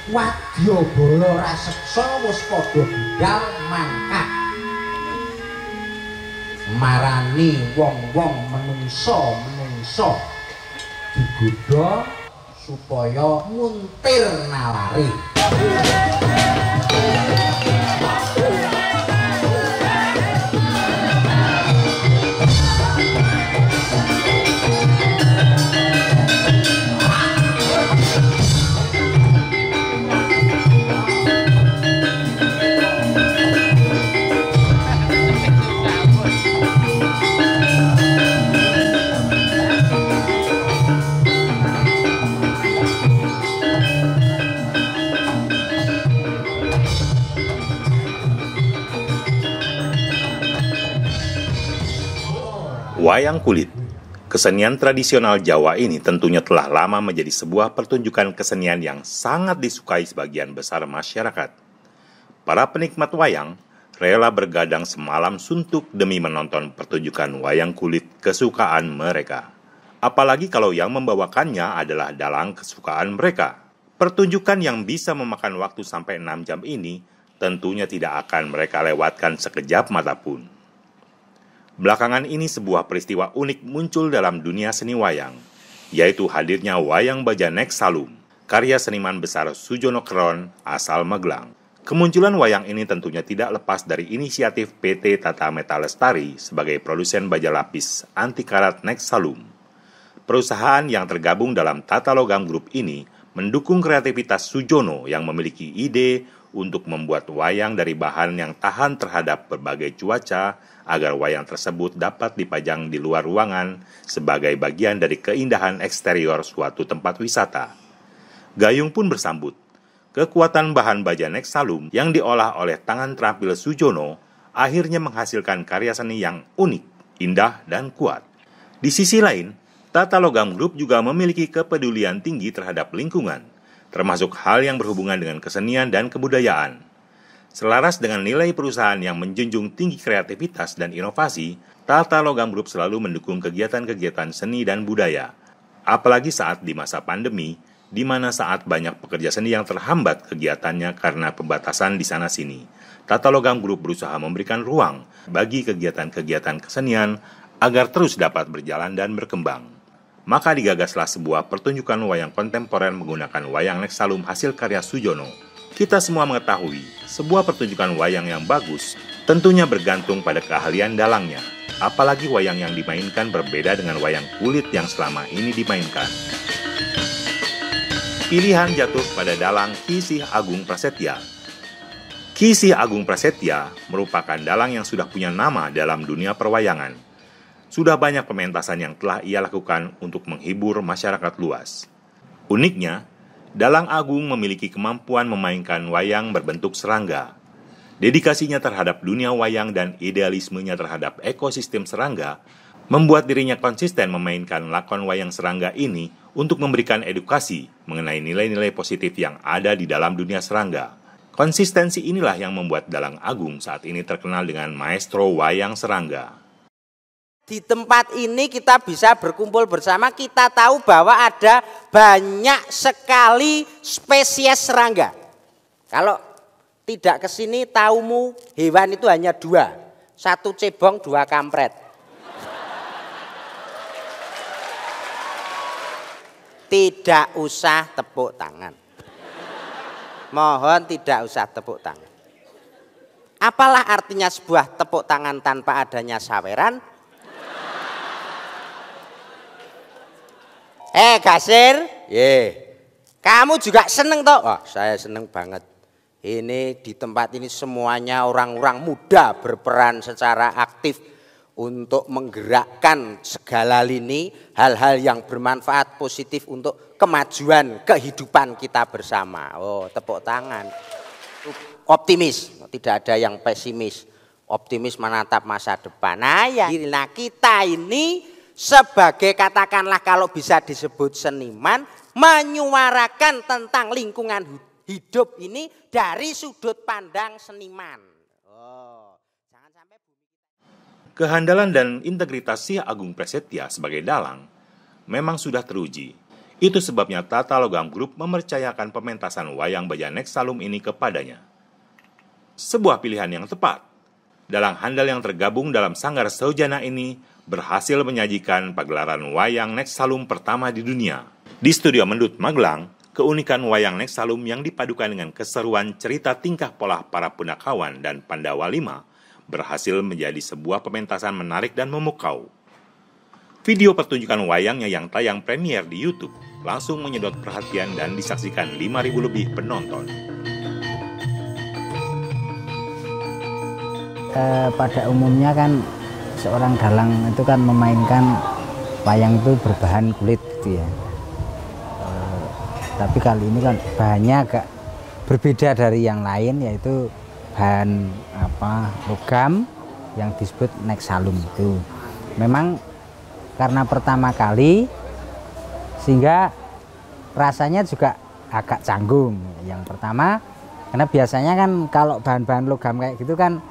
Wadyabala raseksa wis padha budal mangkat marani wong-wong menungsa digodha supaya muntir nawari. Wayang kulit, kesenian tradisional Jawa ini tentunya telah lama menjadi sebuah pertunjukan kesenian yang sangat disukai sebagian besar masyarakat. Para penikmat wayang rela bergadang semalam suntuk demi menonton pertunjukan wayang kulit kesukaan mereka. Apalagi kalau yang membawakannya adalah dalang kesukaan mereka. Pertunjukan yang bisa memakan waktu sampai 6 jam ini tentunya tidak akan mereka lewatkan sekejap mata pun. Belakangan ini sebuah peristiwa unik muncul dalam dunia seni wayang, yaitu hadirnya wayang baja Nek Salum, karya seniman besar Sujono Kron asal Magelang. Kemunculan wayang ini tentunya tidak lepas dari inisiatif PT Tata Meta Lestari sebagai produsen baja lapis anti karat Nek Salum. Perusahaan yang tergabung dalam Tata Logam Group ini mendukung kreativitas Sujono yang memiliki ide untuk membuat wayang dari bahan yang tahan terhadap berbagai cuaca agar wayang tersebut dapat dipajang di luar ruangan sebagai bagian dari keindahan eksterior suatu tempat wisata. Gayung pun bersambut. Kekuatan bahan baja Nek Salum yang diolah oleh tangan terampil Sujono akhirnya menghasilkan karya seni yang unik, indah, dan kuat. Di sisi lain, Tata Logam Group juga memiliki kepedulian tinggi terhadap lingkungan, termasuk hal yang berhubungan dengan kesenian dan kebudayaan. Selaras dengan nilai perusahaan yang menjunjung tinggi kreativitas dan inovasi, Tata Logam Group selalu mendukung kegiatan-kegiatan seni dan budaya. Apalagi saat di masa pandemi, di mana saat banyak pekerja seni yang terhambat kegiatannya karena pembatasan di sana-sini. Tata Logam Group berusaha memberikan ruang bagi kegiatan-kegiatan kesenian agar terus dapat berjalan dan berkembang. Maka digagaslah sebuah pertunjukan wayang kontemporer menggunakan wayang Nek Salum hasil karya Sujono. Kita semua mengetahui, sebuah pertunjukan wayang yang bagus tentunya bergantung pada keahlian dalangnya. Apalagi wayang yang dimainkan berbeda dengan wayang kulit yang selama ini dimainkan. Pilihan jatuh pada dalang Ki Sih Agung Prasetya. Ki Sih Agung Prasetya merupakan dalang yang sudah punya nama dalam dunia perwayangan. Sudah banyak pementasan yang telah ia lakukan untuk menghibur masyarakat luas. Uniknya, Dalang Agung memiliki kemampuan memainkan wayang berbentuk serangga. Dedikasinya terhadap dunia wayang dan idealismenya terhadap ekosistem serangga membuat dirinya konsisten memainkan lakon wayang serangga ini untuk memberikan edukasi mengenai nilai-nilai positif yang ada di dalam dunia serangga. Konsistensi inilah yang membuat Dalang Agung saat ini terkenal dengan maestro wayang serangga. Di tempat ini kita bisa berkumpul bersama, kita tahu bahwa ada banyak sekali spesies serangga. Kalau tidak ke sini taumu hewan itu hanya 2. 1 cebong, 2 kampret. Tidak usah tepuk tangan. Mohon tidak usah tepuk tangan. Apalah artinya sebuah tepuk tangan tanpa adanya saweran? Gasir, kamu juga seneng toh? Wah, saya seneng banget. Ini di tempat ini semuanya orang-orang muda berperan secara aktif untuk menggerakkan segala lini hal-hal yang bermanfaat positif untuk kemajuan kehidupan kita bersama. Oh, tepuk tangan. Optimis, tidak ada yang pesimis. Optimis menatap masa depan. Nah, kita ini sebagai katakanlah kalau bisa disebut seniman, menyuarakan tentang lingkungan hidup ini dari sudut pandang seniman. Jangan sampai Kehandalan dan integritas Sih Agung Prasetya sebagai dalang memang sudah teruji. Itu sebabnya Tata Logam Group mempercayakan pementasan wayang Baja Nextalum ini kepadanya. Sebuah pilihan yang tepat. Dalang handal yang tergabung dalam Sanggar Saujana ini berhasil menyajikan pagelaran wayang Nextalum pertama di dunia. Di Studio Mendut Magelang, keunikan wayang Nextalum yang dipadukan dengan keseruan cerita tingkah pola para Punakawan dan Pandawa Lima berhasil menjadi sebuah pementasan menarik dan memukau. Video pertunjukan wayangnya yang tayang premier di YouTube langsung menyedot perhatian dan disaksikan 5.000 lebih penonton. Pada umumnya kan seorang dalang itu kan memainkan wayang itu berbahan kulit gitu ya. Tapi kali ini kan bahannya agak berbeda dari yang lain, yaitu bahan logam yang disebut Nextalum itu. Memang karena pertama kali sehingga rasanya juga agak canggung. Yang pertama karena biasanya kan kalau bahan-bahan logam kayak gitu kan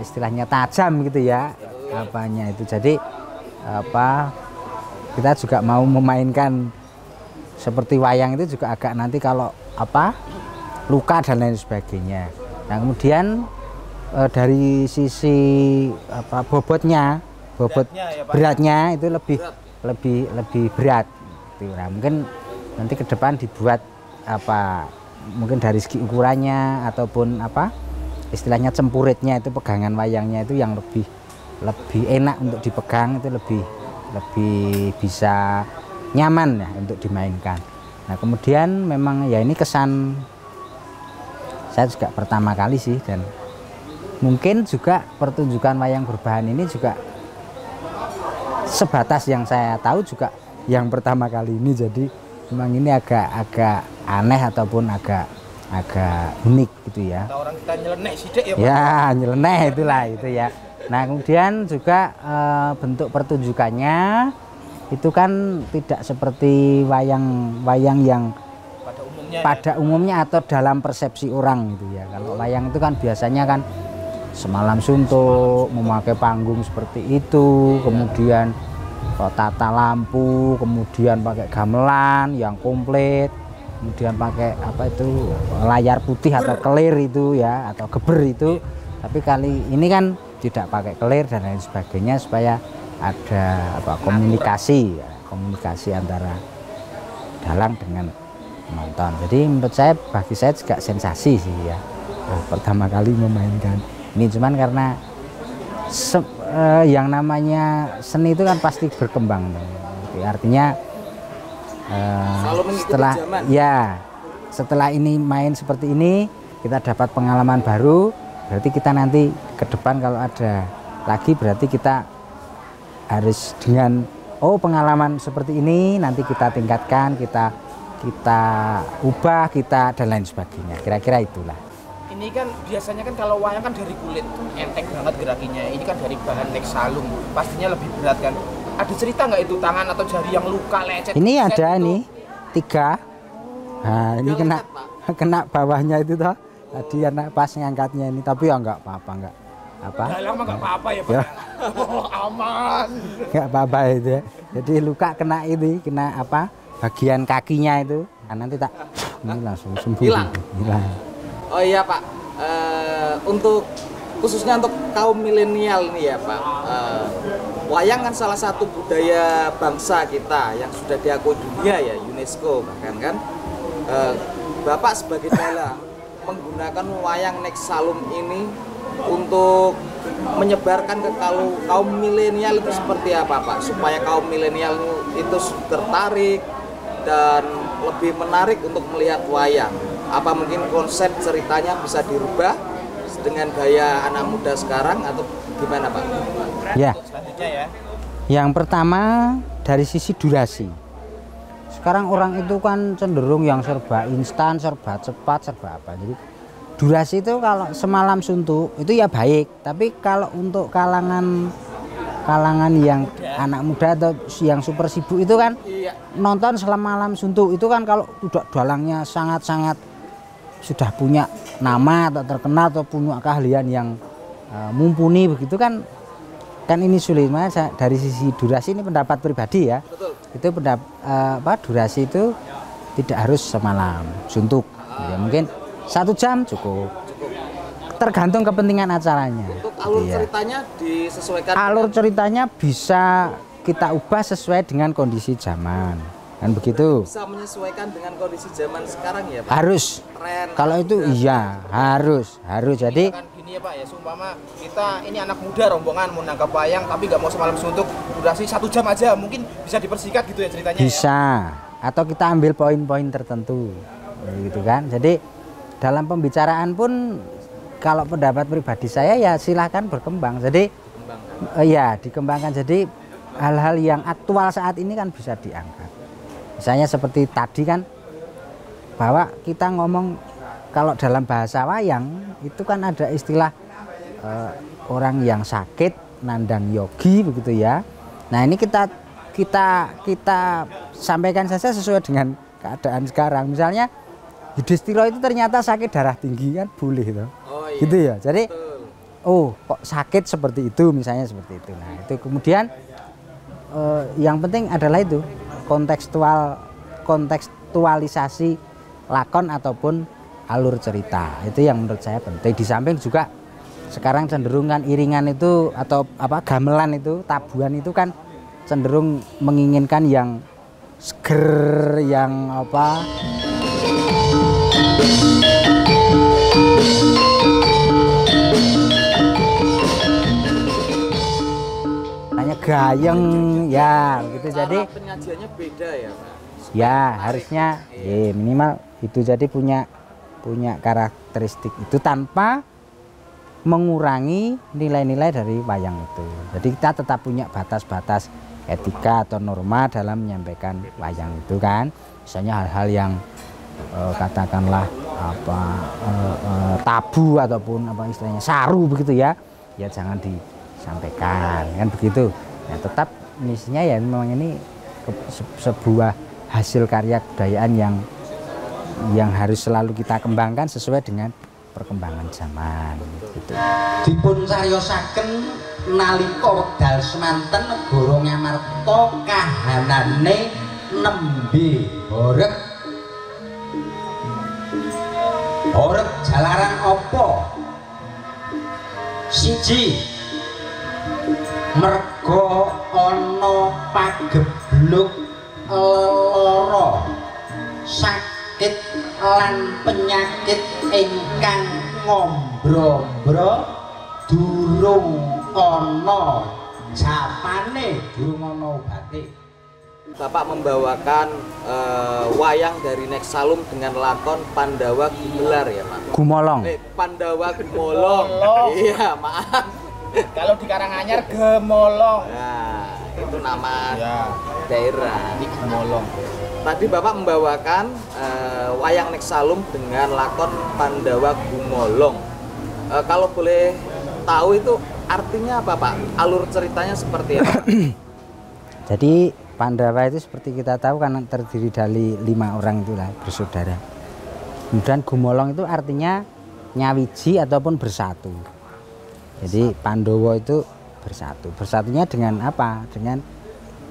istilahnya tajam gitu ya apanya itu. Jadi kita juga mau memainkan seperti wayang itu juga agak nanti kalau luka dan lain sebagainya. Nah kemudian dari sisi bobot beratnya itu lebih berat. Nah, mungkin nanti ke depan dibuat mungkin dari segi ukurannya ataupun istilahnya cempuritnya itu, pegangan wayangnya itu yang lebih enak untuk dipegang, itu lebih bisa nyaman ya untuk dimainkan. Nah kemudian memang ya ini kesan saya juga pertama kali sih, dan mungkin juga pertunjukan wayang berbahan ini juga sebatas yang saya tahu juga yang pertama kali ini. Jadi memang ini agak aneh ataupun agak unik gitu ya. Orang kita nyeleneh sidik ya Pak? Ya nyeleneh itulah itu ya. Nah kemudian juga bentuk pertunjukannya itu kan tidak seperti wayang yang pada umumnya atau dalam persepsi orang gitu ya. Kalau wayang itu kan biasanya kan semalam suntuk, memakai panggung seperti itu, kemudian tata lampu, kemudian pakai gamelan yang komplit, kemudian pakai layar putih atau kelir itu ya, atau geber itu. Tapi kali ini kan tidak pakai kelir dan lain sebagainya supaya ada komunikasi antara dalang dengan penonton. Jadi menurut saya, bagi saya juga sensasi sih ya. Pertama kali memainkan ini, cuman karena yang namanya seni itu kan pasti berkembang. Artinya setelah ini main seperti ini, kita dapat pengalaman baru. Berarti kita nanti ke depan kalau ada lagi, berarti kita harus dengan pengalaman seperti ini nanti kita tingkatkan, kita ubah, dan lain sebagainya. Kira-kira itulah. Ini kan biasanya kan kalau wayang kan dari kulit, enteng banget gerakinya. Ini kan dari bahan Nextalum, pastinya lebih berat kan. Ada cerita nggak itu tangan atau jari yang luka, lecet? Ini ada itu? Nih 3. Nah ini kena bawahnya itu toh. Tadi anak pas ngangkatnya ini, tapi ya nggak apa-apa, nggak apa. Dalam mah nggak apa-apa ya Pak. Ya. Aman. Nggak apa-apa itu ya. Jadi luka kena bagian kakinya itu, nanti ini langsung sembuh. Hilang. Oh iya Pak, untuk khususnya untuk kaum milenial nih ya Pak, wayang kan salah satu budaya bangsa kita yang sudah diakui dunia ya, UNESCO bahkan kan. Bapak sebagai dalang menggunakan wayang Nextalum ini untuk menyebarkan ke kaum milenial itu seperti apa Pak? Supaya kaum milenial itu tertarik dan lebih menarik untuk melihat wayang. Apa mungkin konsep ceritanya bisa dirubah dengan gaya anak muda sekarang atau gimana Pak? Ya. Yang pertama dari sisi durasi. Sekarang orang itu kan cenderung yang serba instan, serba cepat, serba apa. Jadi durasi itu kalau semalam suntuk itu ya baik. Tapi kalau untuk kalangan yang anak muda atau yang super sibuk itu kan nonton semalam suntuk itu kan kalau udah dalangnya sangat-sangat sudah punya nama atau terkenal atau punya keahlian yang mumpuni begitu kan ini sulit. Dari sisi durasi ini pendapat pribadi ya. Betul. itu durasi itu tidak harus semalam suntuk. Ya, mungkin 1 jam cukup. Tergantung kepentingan acaranya. Untuk alur ceritanya disesuaikan. Alur ceritanya bisa kita ubah sesuai dengan kondisi zaman, kan begitu. Bisa menyesuaikan dengan kondisi zaman sekarang ya Pak. Harus. Tren. Kalau itu iya harus. Jadi kan gini ya Pak ya, seumpama kita ini anak muda rombongan mau nangkap wayang tapi nggak mau semalam suntuk, durasi 1 jam aja, mungkin bisa dipersingkat gitu ya ceritanya. Bisa. Atau kita ambil poin-poin tertentu, gitu kan. Jadi dalam pembicaraan pun kalau pendapat pribadi saya ya silahkan berkembang. Jadi ya dikembangkan. Jadi hal-hal yang aktual saat ini kan bisa diangkat. Misalnya seperti tadi kan bahwa kita ngomong kalau dalam bahasa wayang itu kan ada istilah orang yang sakit nandang yogi begitu ya. Nah ini kita sampaikan saja sesuai dengan keadaan sekarang. Misalnya Yudhistira itu ternyata sakit darah tinggi kan boleh itu. Oh, iya. Gitu ya. Jadi betul. kok sakit seperti itu misalnya seperti itu. Nah itu kemudian yang penting adalah itu kontekstualisasi lakon ataupun alur cerita. Itu yang menurut saya penting. Di samping juga sekarang cenderung kan iringan itu atau gamelan itu, tabuhan itu kan cenderung menginginkan yang seger, yang gayeng ya gitu. Jadi penyajiannya beda ya Pak. Ya harusnya minimal itu, jadi punya karakteristik itu tanpa mengurangi nilai-nilai dari wayang itu. Jadi kita tetap punya batas-batas etika atau norma dalam menyampaikan wayang itu kan. Misalnya hal-hal yang katakanlah tabu ataupun istilahnya saru begitu ya jangan disampaikan kan begitu. Nah, tetap misinya ya memang ini sebuah hasil karya kebudayaan yang harus selalu kita kembangkan sesuai dengan perkembangan zaman gitu. Dipun cariosaken nalika wekdal semanten negara Ngamarta kahanane nembe horeg. Horeg jalaran apa? Siji, merga ana pagebluk lara sakit lan penyakit ingkang ngombro-mbro durung ana japane, durung ana obate. Bapak membawakan wayang dari Neksalum dengan lakon Pandawa Gumelar ya Pak? Gumolong. Pandawa Gumolong. Iya maaf. Kalau di Karanganyar Gemolong. Nah, itu nama daerah. Ini Gemolong. Tadi Bapak membawakan wayang Neksalum dengan lakon Pandawa Gumolong. Kalau boleh tahu itu artinya apa Pak? Alur ceritanya seperti apa? Jadi Pandawa itu seperti kita tahu kan terdiri dari 5 orang itulah bersaudara. Kemudian Gumolong itu artinya nyawiji ataupun bersatu. Jadi Pandowo itu bersatu. Bersatunya dengan apa? Dengan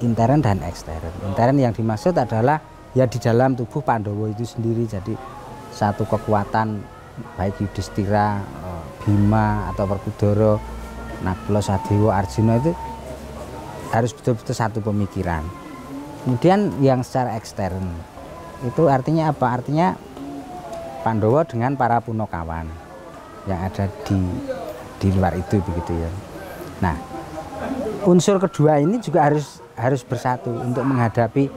intern dan ekstern. Intern yang dimaksud adalah ya di dalam tubuh Pandowo itu sendiri. Jadi satu kekuatan baik Yudhistira, Bima atau Werkudara, Nagla, Sadewa, Arjuna itu harus betul-betul satu pemikiran. Kemudian yang secara ekstern itu artinya apa? Artinya Pandowo dengan para Punakawan yang ada di luar itu begitu ya. Nah, unsur kedua ini juga harus bersatu untuk menghadapi,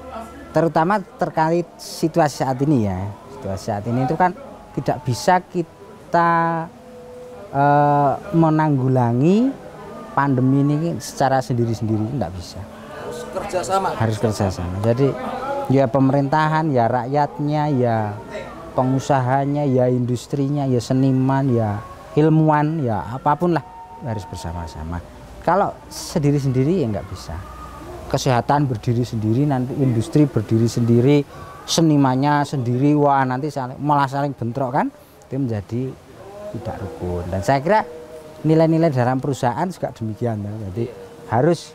terutama terkait situasi saat ini ya. Situasi saat ini itu kan tidak bisa kita menanggulangi pandemi ini secara sendiri-sendiri, tidak bisa. Harus kerjasama. Harus kerjasama. Jadi ya pemerintahan, ya rakyatnya, ya pengusahanya, ya industrinya, ya seniman, ya ilmuwan, ya apapun lah harus bersama-sama. Kalau sendiri-sendiri ya nggak bisa. Kesehatan berdiri sendiri, nanti industri berdiri sendiri, senimannya sendiri, wah nanti malah saling bentrok kan, itu menjadi tidak rukun. Dan saya kira nilai-nilai dalam perusahaan juga demikian. Jadi harus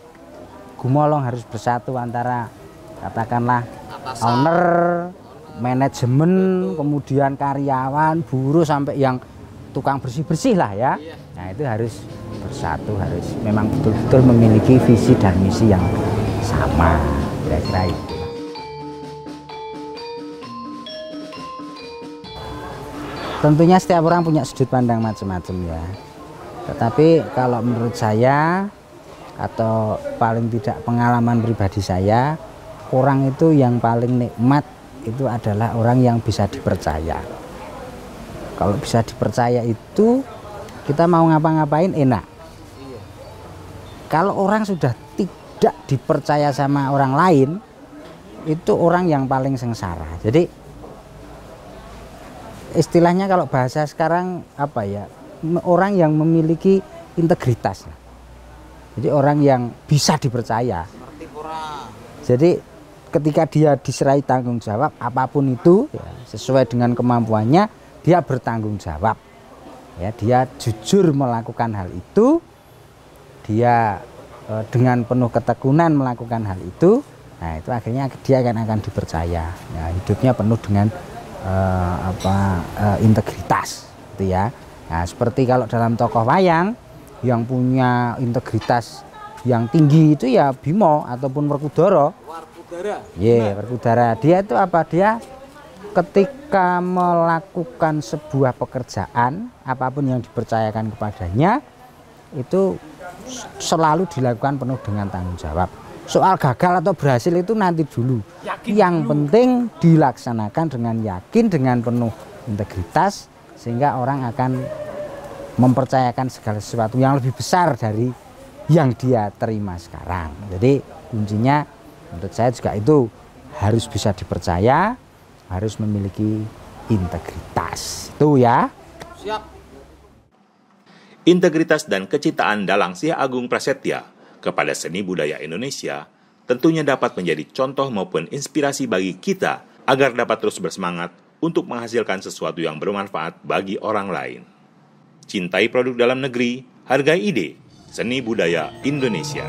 Gumolong harus bersatu antara katakanlah Atasan. owner, manajemen, kemudian karyawan, buruh sampai yang tukang bersih-bersih lah ya. Iya. Nah itu harus bersatu, harus memang betul-betul memiliki visi dan misi yang sama, kira-kira itu. Tentunya setiap orang punya sudut pandang macam-macam ya. Tetapi kalau menurut saya atau paling tidak pengalaman pribadi saya, orang itu yang paling nikmat itu adalah orang yang bisa dipercaya. Kalau bisa dipercaya itu kita mau ngapa-ngapain enak. Kalau orang sudah tidak dipercaya sama orang lain, itu orang yang paling sengsara. Jadi istilahnya kalau bahasa sekarang apa ya, orang yang memiliki integritas. Jadi orang yang bisa dipercaya. Jadi ketika dia diserai tanggung jawab apapun itu ya, sesuai dengan kemampuannya, dia bertanggung jawab. Ya, dia jujur melakukan hal itu, dia dengan penuh ketekunan melakukan hal itu. Nah itu akhirnya dia akan dipercaya. Ya, hidupnya penuh dengan integritas, gitu ya. Nah seperti kalau dalam tokoh wayang yang punya integritas yang tinggi itu ya Bimo ataupun Werkudara. Werkudara. Dia itu apa? Dia ketika melakukan sebuah pekerjaan apapun yang dipercayakan kepadanya itu selalu dilakukan penuh dengan tanggung jawab. Soal gagal atau berhasil itu nanti dulu. Yang penting dilaksanakan dengan yakin, dengan penuh integritas, sehingga orang akan mempercayakan segala sesuatu yang lebih besar dari yang dia terima sekarang. Jadi kuncinya menurut saya juga itu harus bisa dipercaya, harus memiliki integritas. Itu ya. Siap. Integritas dan kecintaan Dalang Syih Agung Prasetya kepada seni budaya Indonesia tentunya dapat menjadi contoh maupun inspirasi bagi kita agar dapat terus bersemangat untuk menghasilkan sesuatu yang bermanfaat bagi orang lain. Cintai produk dalam negeri, hargai ide, seni budaya Indonesia.